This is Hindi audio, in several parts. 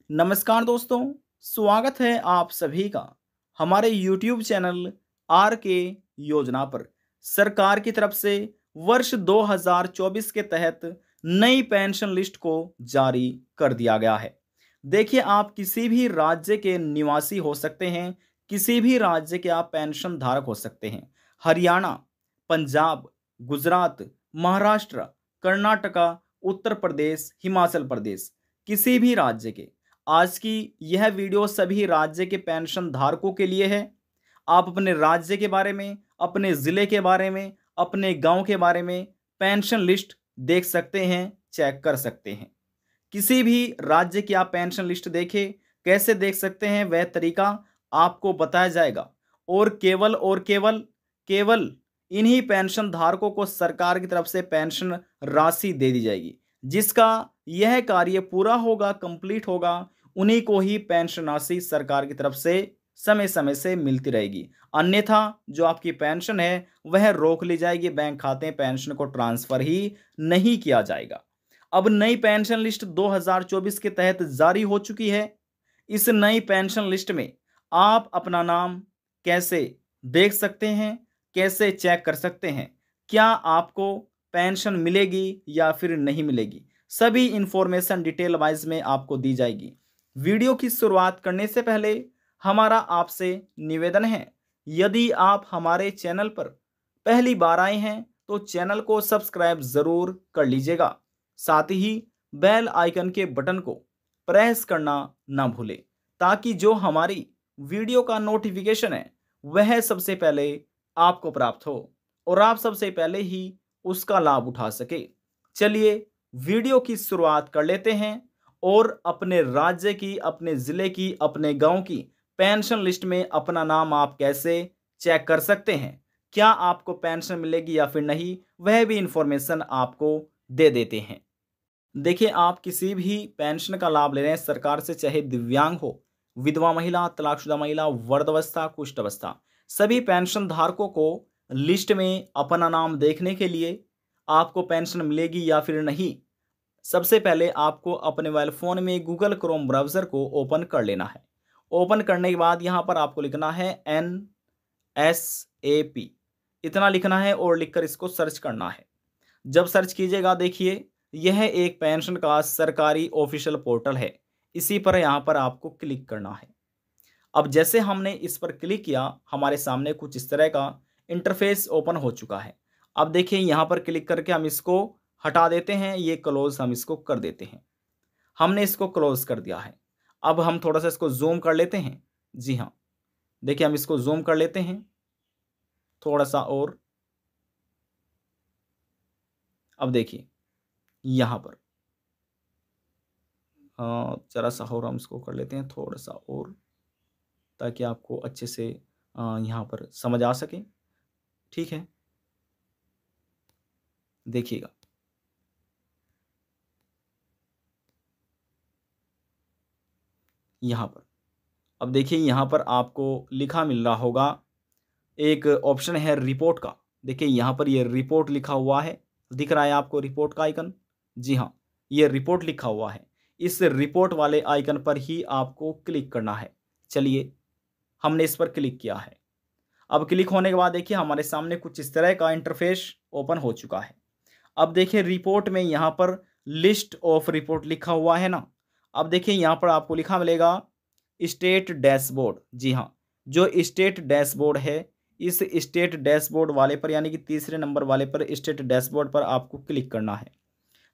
नमस्कार दोस्तों, स्वागत है आप सभी का हमारे YouTube चैनल आर के योजना पर। सरकार की तरफ से वर्ष 2024 के तहत नई पेंशन लिस्ट को जारी कर दिया गया है। देखिए, आप किसी भी राज्य के निवासी हो सकते हैं, किसी भी राज्य के आप पेंशन धारक हो सकते हैं। हरियाणा, पंजाब, गुजरात, महाराष्ट्र, कर्नाटका, उत्तर प्रदेश, हिमाचल प्रदेश, किसी भी राज्य के। आज की यह वीडियो सभी राज्य के पेंशन धारकों के लिए है। आप अपने राज्य के बारे में, अपने ज़िले के बारे में, अपने गांव के बारे में पेंशन लिस्ट देख सकते हैं, चेक कर सकते हैं। किसी भी राज्य की आप पेंशन लिस्ट देखें, कैसे देख सकते हैं वह तरीका आपको बताया जाएगा। और केवल इन्हीं पेंशन धारकों को सरकार की तरफ से पेंशन राशि दे दी जाएगी। जिसका यह कार्य पूरा होगा, कंप्लीट होगा, उन्हीं को ही पेंशन राशि सरकार की तरफ से समय समय से मिलती रहेगी। अन्यथा जो आपकी पेंशन है वह रोक ली जाएगी, बैंक खाते में पेंशन को ट्रांसफर ही नहीं किया जाएगा। अब नई पेंशन लिस्ट 2024 के तहत जारी हो चुकी है। इस नई पेंशन लिस्ट में आप अपना नाम कैसे देख सकते हैं, कैसे चेक कर सकते हैं, क्या आपको पेंशन मिलेगी या फिर नहीं मिलेगी, सभी इंफॉर्मेशन डिटेल वाइज में आपको दी जाएगी। वीडियो की शुरुआत करने से पहले हमारा आपसे निवेदन है, यदि आप हमारे चैनल पर पहली बार आए हैं तो चैनल को सब्सक्राइब जरूर कर लीजिएगा। साथ ही बेल आइकन के बटन को प्रेस करना ना भूलें, ताकि जो हमारी वीडियो का नोटिफिकेशन है वह सबसे पहले आपको प्राप्त हो और आप सबसे पहले ही उसका लाभ उठा सके। चलिए वीडियो की शुरुआत कर लेते हैं और अपने राज्य की, अपने ज़िले की, अपने गांव की पेंशन लिस्ट में अपना नाम आप कैसे चेक कर सकते हैं, क्या आपको पेंशन मिलेगी या फिर नहीं, वह भी इंफॉर्मेशन आपको दे देते हैं। देखिए, आप किसी भी पेंशन का लाभ ले रहे हैं सरकार से, चाहे दिव्यांग हो, विधवा महिला, तलाकशुदा महिला, वृद्धावस्था, कुष्ठ अवस्था, सभी पेंशन धारकों को लिस्ट में अपना नाम देखने के लिए आपको पेंशन मिलेगी या फिर नहीं, सबसे पहले आपको अपने मोबाइल फ़ोन में गूगल क्रोम ब्राउज़र को ओपन कर लेना है। ओपन करने के बाद यहाँ पर आपको लिखना है NSAP, इतना लिखना है और लिखकर इसको सर्च करना है। जब सर्च कीजिएगा, देखिए यह एक पेंशन का सरकारी ऑफिशियल पोर्टल है, इसी पर यहाँ पर आपको क्लिक करना है। अब जैसे हमने इस पर क्लिक किया, हमारे सामने कुछ इस तरह का इंटरफेस ओपन हो चुका है। अब देखिए यहाँ पर क्लिक करके हम इसको हटा देते हैं, ये क्लोज हम इसको कर देते हैं। हमने इसको क्लोज कर दिया है। अब हम थोड़ा सा इसको जूम कर लेते हैं। जी हाँ, देखिए हम इसको जूम कर लेते हैं थोड़ा सा और। अब देखिए यहाँ पर जरा सा और हम इसको कर लेते हैं थोड़ा सा और, ताकि आपको अच्छे से यहाँ पर समझ आ सके। ठीक है, देखिएगा यहाँ पर। अब देखिए यहाँ पर आपको लिखा मिल रहा होगा, एक ऑप्शन है रिपोर्ट का। देखिए यहाँ पर ये रिपोर्ट लिखा हुआ है, दिख रहा है आपको रिपोर्ट का आइकन। जी हाँ, ये रिपोर्ट लिखा हुआ है। इस रिपोर्ट वाले आइकन पर ही आपको क्लिक करना है। चलिए, हमने इस पर क्लिक किया है। अब क्लिक होने के बाद देखिए हमारे सामने कुछ इस तरह का इंटरफेस ओपन हो चुका है। अब देखिए रिपोर्ट में यहाँ पर लिस्ट ऑफ रिपोर्ट लिखा हुआ है ना। अब देखिए यहाँ पर आपको लिखा मिलेगा स्टेट डैशबोर्ड। जी हाँ, जो स्टेट डैशबोर्ड है, इस स्टेट डैशबोर्ड वाले पर, यानी कि तीसरे नंबर वाले पर, स्टेट डैशबोर्ड पर आपको क्लिक करना है।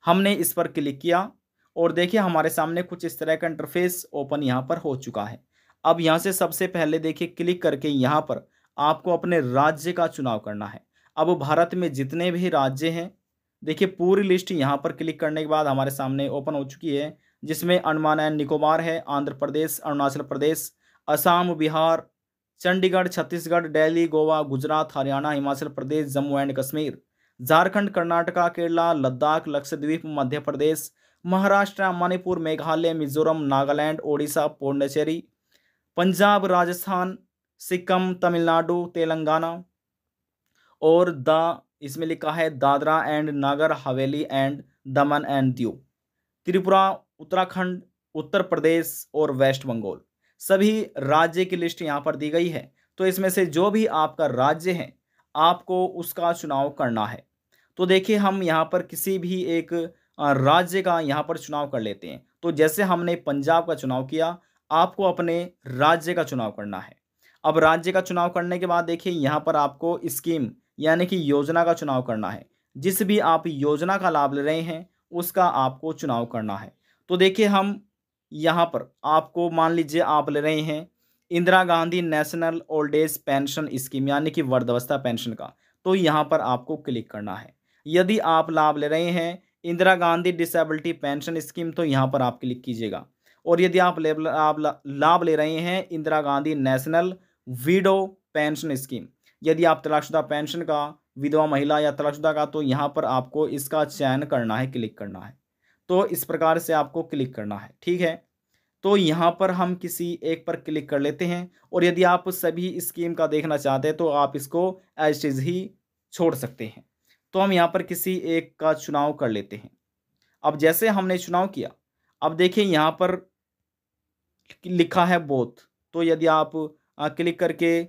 हमने इस पर क्लिक किया और देखिए हमारे सामने कुछ इस तरह का इंटरफेस ओपन यहाँ पर हो चुका है। अब यहाँ से सबसे पहले देखिए क्लिक करके यहाँ पर आपको अपने राज्य का चुनाव करना है। अब भारत में जितने भी राज्य हैं, देखिए पूरी लिस्ट यहाँ पर क्लिक करने के बाद हमारे सामने ओपन हो चुकी है, जिसमें अंडमान एंड निकोबार है, आंध्र प्रदेश, अरुणाचल प्रदेश, असम, बिहार, चंडीगढ़, छत्तीसगढ़, दिल्ली, गोवा, गुजरात, हरियाणा, हिमाचल प्रदेश, जम्मू एंड कश्मीर, झारखंड, कर्नाटका, केरला, लद्दाख, लक्षद्वीप, मध्य प्रदेश, महाराष्ट्र, मणिपुर, मेघालय, मिजोरम, नागालैंड, ओडिशा, पौंडीचेरी, पंजाब, राजस्थान, सिक्किम, तमिलनाडु, तेलंगाना और इसमें लिखा है Dadra and Nagar Haveli and Daman and Diu, Tripura, Uttarakhand Uttar Pradesh और वेस्ट बंगाल, सभी राज्य की लिस्ट यहाँ पर दी गई है। तो इसमें से जो भी आपका राज्य है आपको उसका चुनाव करना है। तो देखिए हम यहाँ पर किसी भी एक राज्य का यहाँ पर चुनाव कर लेते हैं। तो जैसे हमने पंजाब का चुनाव किया, आपको अपने राज्य का चुनाव करना है। अब राज्य का चुनाव करने के बाद देखिए यहाँ पर आपको स्कीम यानी कि योजना का चुनाव करना है। जिस भी आप योजना का लाभ ले रहे हैं उसका आपको चुनाव करना है। तो देखिए हम यहाँ पर आपको मान लीजिए आप ले रहे हैं Indira Gandhi national old age pension scheme यानी कि वृद्धावस्था पेंशन का, तो यहाँ पर आपको क्लिक करना है। यदि आप लाभ ले रहे हैं Indira Gandhi disability pension scheme, तो यहाँ पर आप क्लिक कीजिएगा। और यदि आप लाभ ले रहे हैं Indira Gandhi national window pension scheme, यदि आप तलाकशुदा पेंशन का, विधवा महिला या तलाकशुदा का, तो यहाँ पर आपको इसका चयन करना है, क्लिक करना है। तो इस प्रकार से आपको क्लिक करना है, ठीक है। तो यहाँ पर हम किसी एक पर क्लिक कर लेते हैं। और यदि आप सभी स्कीम का देखना चाहते हैं तो आप इसको एज इज ही छोड़ सकते हैं। तो हम यहाँ पर किसी एक का चुनाव कर लेते हैं। अब जैसे हमने चुनाव किया, अब देखिए यहाँ पर लिखा है बोथ, तो यदि आप क्लिक करके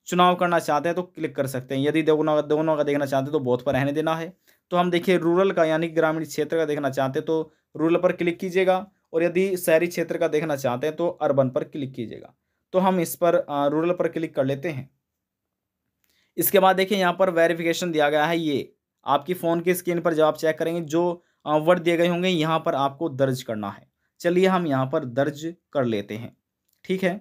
चुनाव करना चाहते हैं तो क्लिक कर सकते हैं। यदि दोनों दोनों का देखना चाहते हैं तो बोथ पर रहने देना है। तो हम देखिए रूरल का यानी ग्रामीण क्षेत्र का देखना चाहते हैं तो रूरल पर क्लिक कीजिएगा। और यदि शहरी क्षेत्र का देखना चाहते हैं तो अर्बन पर क्लिक कीजिएगा। तो हम इस पर रूरल पर क्लिक कर लेते हैं। इसके बाद देखिए यहाँ पर वेरिफिकेशन दिया गया है। ये आपकी फ़ोन की स्क्रीन पर जब आप चेक करेंगे जो वर्ड दिए गए होंगे यहाँ पर आपको दर्ज करना है। चलिए हम यहाँ पर दर्ज कर लेते हैं, ठीक है।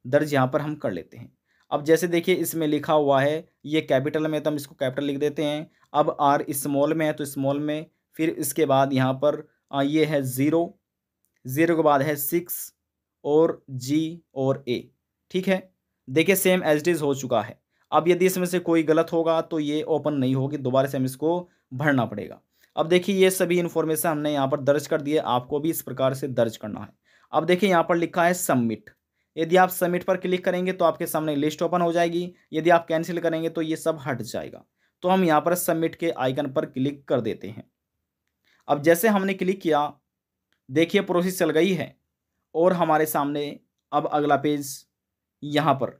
दर्ज यहाँ पर हम कर लेते हैं। अब जैसे देखिए इसमें लिखा हुआ है ये कैपिटल में, तो हम इसको कैपिटल लिख देते हैं। अब आर स्मॉल में है तो स्मॉल में, फिर इसके बाद यहाँ पर ये है 0, 0 के बाद है 6 और जी और ए, ठीक है। देखिए सेम एज इट इज़ हो चुका है। अब यदि इसमें से कोई गलत होगा तो ये ओपन नहीं होगी, दोबारा से हम इसको भरना पड़ेगा। अब देखिए ये सभी इन्फॉर्मेशन हमने यहाँ पर दर्ज कर दिए, आपको भी इस प्रकार से दर्ज करना है। अब देखिए यहाँ पर लिखा है सबमिट। यदि आप सबमिट पर क्लिक करेंगे तो आपके सामने लिस्ट ओपन हो जाएगी। यदि आप कैंसिल करेंगे तो ये सब हट जाएगा। तो हम यहाँ पर सबमिट के आइकन पर क्लिक कर देते हैं। अब जैसे हमने क्लिक किया, देखिए प्रोसेस चल गई है और हमारे सामने अब अगला पेज यहाँ पर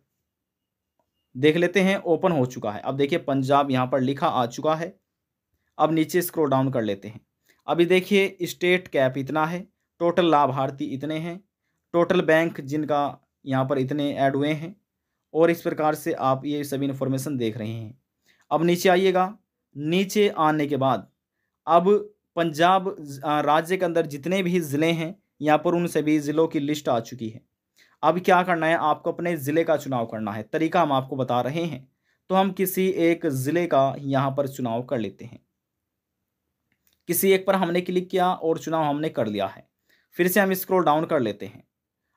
देख लेते हैं, ओपन हो चुका है। अब देखिए पंजाब यहाँ पर लिखा आ चुका है। अब नीचे स्क्रॉल डाउन कर लेते हैं। अभी देखिए स्टेट कैप इतना है, टोटल लाभार्थी इतने हैं, टोटल बैंक जिनका यहाँ पर इतने ऐड हुए हैं, और इस प्रकार से आप ये सभी इन्फॉर्मेशन देख रहे हैं। अब नीचे आइएगा। नीचे आने के बाद अब पंजाब राज्य के अंदर जितने भी ज़िले हैं यहाँ पर उन सभी ज़िलों की लिस्ट आ चुकी है। अब क्या करना है, आपको अपने ज़िले का चुनाव करना है। तरीका हम आपको बता रहे हैं। तो हम किसी एक ज़िले का यहाँ पर चुनाव कर लेते हैं। किसी एक पर हमने क्लिक किया और चुनाव हमने कर लिया है। फिर से हम स्क्रॉल डाउन कर लेते हैं।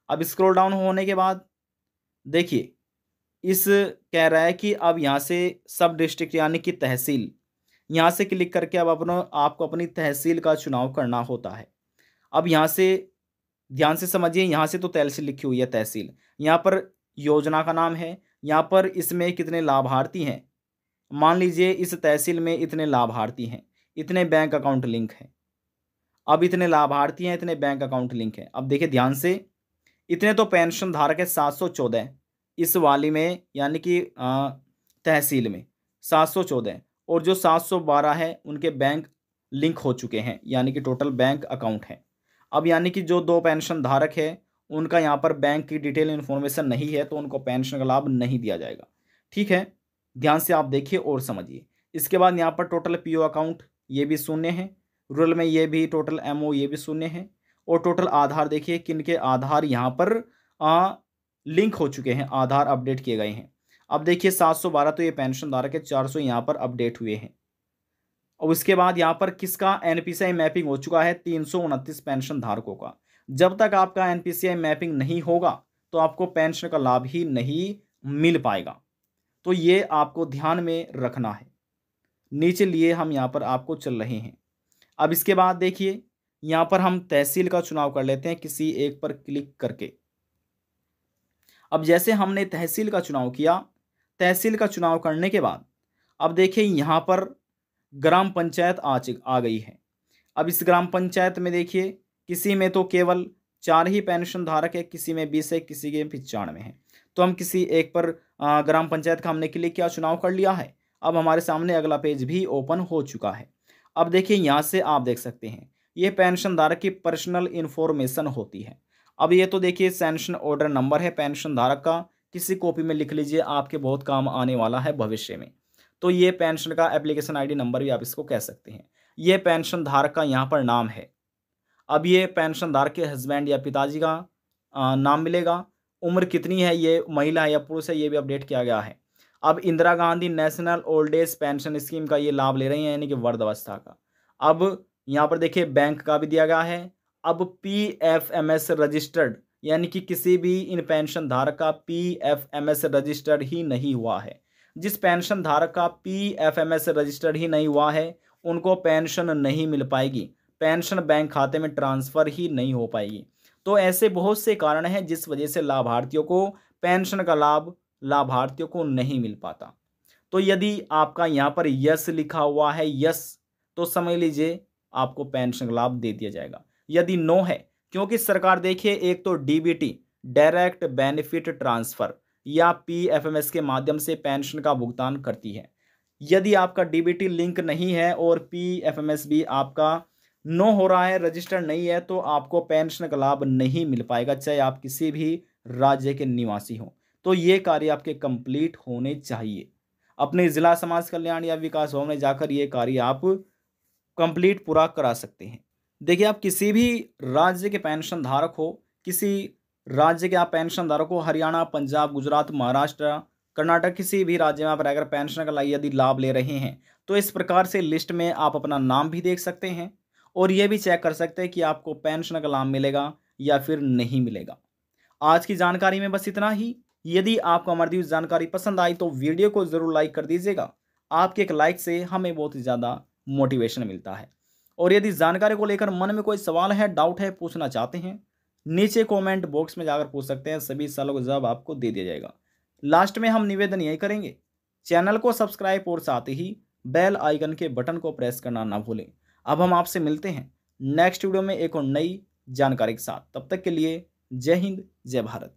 अब स्क्रॉल डाउन होने के बाद देखिए इस कह रहा है कि अब यहाँ से सब डिस्ट्रिक्ट यानी कि तहसील, यहाँ से क्लिक करके अब आपको अपनी तहसील का चुनाव करना होता है। अब यहाँ से ध्यान से समझिए, यहाँ से तो तहसील लिखी हुई है तहसील, यहाँ पर योजना का नाम है, यहाँ पर इसमें कितने लाभार्थी हैं। मान लीजिए इस तहसील में इतने लाभार्थी हैं, इतने बैंक अकाउंट लिंक हैं। अब इतने लाभार्थी हैं, इतने बैंक अकाउंट लिंक हैं। अब देखिए ध्यान से, इतने तो पेंशन धारक है 714 इस वाली में यानी कि तहसील में 714, और जो 712 है उनके बैंक लिंक हो चुके हैं यानी कि टोटल बैंक अकाउंट है। अब यानी कि जो 2 पेंशन धारक है उनका यहाँ पर बैंक की डिटेल इन्फॉर्मेशन नहीं है तो उनको पेंशन का लाभ नहीं दिया जाएगा, ठीक है। ध्यान से आप देखिए और समझिए। इसके बाद यहाँ पर टोटल पीओ अकाउंट ये भी शून्य है, रूरल में ये भी टोटल एमओ ये भी शून्य है, और टोटल आधार देखिए किनके आधार यहाँ पर लिंक हो चुके हैं, आधार अपडेट किए गए हैं। अब देखिए 712 तो ये पेंशन धारक है, 400 यहाँ पर अपडेट हुए हैं। और उसके बाद यहाँ पर किसका एनपीसीआई मैपिंग हो चुका है, 329 पेंशन धारकों का। जब तक आपका एनपीसीआई मैपिंग नहीं होगा तो आपको पेंशन का लाभ ही नहीं मिल पाएगा। तो ये आपको ध्यान में रखना है। नीचे लिए हम यहाँ पर आपको चल रहे हैं। अब इसके बाद देखिए यहाँ पर हम तहसील का चुनाव कर लेते हैं किसी एक पर क्लिक करके। अब जैसे हमने तहसील का चुनाव किया, तहसील का चुनाव करने के बाद अब देखिए यहाँ पर ग्राम पंचायत आ गई है। अब इस ग्राम पंचायत में देखिए किसी में तो केवल 4 ही पेंशन धारक है, किसी में 20 है, किसी के 95 है। तो हम किसी एक पर ग्राम पंचायत का हमने क्लिक किया, चुनाव कर लिया है। अब हमारे सामने अगला पेज भी ओपन हो चुका है। अब देखिए यहाँ से आप देख सकते हैं ये पेंशन धारक की पर्सनल इन्फॉर्मेशन होती है। अब ये तो देखिए सेंशन ऑर्डर नंबर है पेंशन धारक का, किसी कॉपी में लिख लीजिए, आपके बहुत काम आने वाला है भविष्य में। तो ये पेंशन का एप्लीकेशन आईडी नंबर भी आप इसको कह सकते हैं। ये पेंशन धारक का यहाँ पर नाम है। अब ये पेंशन धारक के हस्बैंड या पिताजी का नाम मिलेगा। उम्र कितनी है, ये महिला है या पुरुष है, ये भी अपडेट किया गया है। अब Indira Gandhi national old age pension scheme का ये लाभ ले रही हैं, यानी कि वृद्धावस्था का। अब यहाँ पर देखिए बैंक का भी दिया गया है। अब PFMS रजिस्टर्ड, यानी कि किसी भी इन पेंशन धारक का PFMS रजिस्टर्ड ही नहीं हुआ है। जिस पेंशन धारक का PFMS रजिस्टर्ड ही नहीं हुआ है उनको पेंशन नहीं मिल पाएगी, पेंशन बैंक खाते में ट्रांसफ़र ही नहीं हो पाएगी। तो ऐसे बहुत से कारण हैं जिस वजह से लाभार्थियों को पेंशन का लाभ लाभार्थियों को नहीं मिल पाता। तो यदि आपका यहाँ पर यस लिखा हुआ है, यस, तो समझ लीजिए आपको पेंशन का लाभ दे दिया जाएगा। यदि नो है, क्योंकि सरकार देखिए एक तो DBT डायरेक्ट बेनिफिट ट्रांसफ़र या PFMS के माध्यम से पेंशन का भुगतान करती है। यदि आपका DBT लिंक नहीं है और PFMS भी आपका नो हो रहा है, रजिस्टर्ड नहीं है, तो आपको पेंशन का लाभ नहीं मिल पाएगा, चाहे आप किसी भी राज्य के निवासी हों। तो ये कार्य आपके कंप्लीट होने चाहिए। अपने जिला समाज कल्याण या विकास भवन में जाकर ये कार्य आप कंप्लीट पूरा करा सकते हैं। देखिए आप किसी भी राज्य के पेंशन धारक हो, किसी राज्य के आप पेंशन धारक हो, हरियाणा, पंजाब, गुजरात, महाराष्ट्र, कर्नाटक, किसी भी राज्य में आप रहकर पेंशन का यदि लाभ ले रहे हैं तो इस प्रकार से लिस्ट में आप अपना नाम भी देख सकते हैं और ये भी चेक कर सकते हैं कि आपको पेंशन का लाभ मिलेगा या फिर नहीं मिलेगा। आज की जानकारी में बस इतना ही। यदि आपको हमारी दी जानकारी पसंद आई तो वीडियो को ज़रूर लाइक कर दीजिएगा। आपके एक लाइक से हमें बहुत ही ज़्यादा मोटिवेशन मिलता है। और यदि जानकारी को लेकर मन में कोई सवाल है, डाउट है, पूछना चाहते हैं, नीचे कमेंट बॉक्स में जाकर पूछ सकते हैं। सभी सवालों का जवाब आपको दे दिया जाएगा। लास्ट में हम निवेदन यही करेंगे, चैनल को सब्सक्राइब और साथ ही बेल आइकन के बटन को प्रेस करना ना भूलें। अब हम आपसे मिलते हैं नेक्स्ट वीडियो में एक और नई जानकारी के साथ। तब तक के लिए जय हिंद, जय भारत।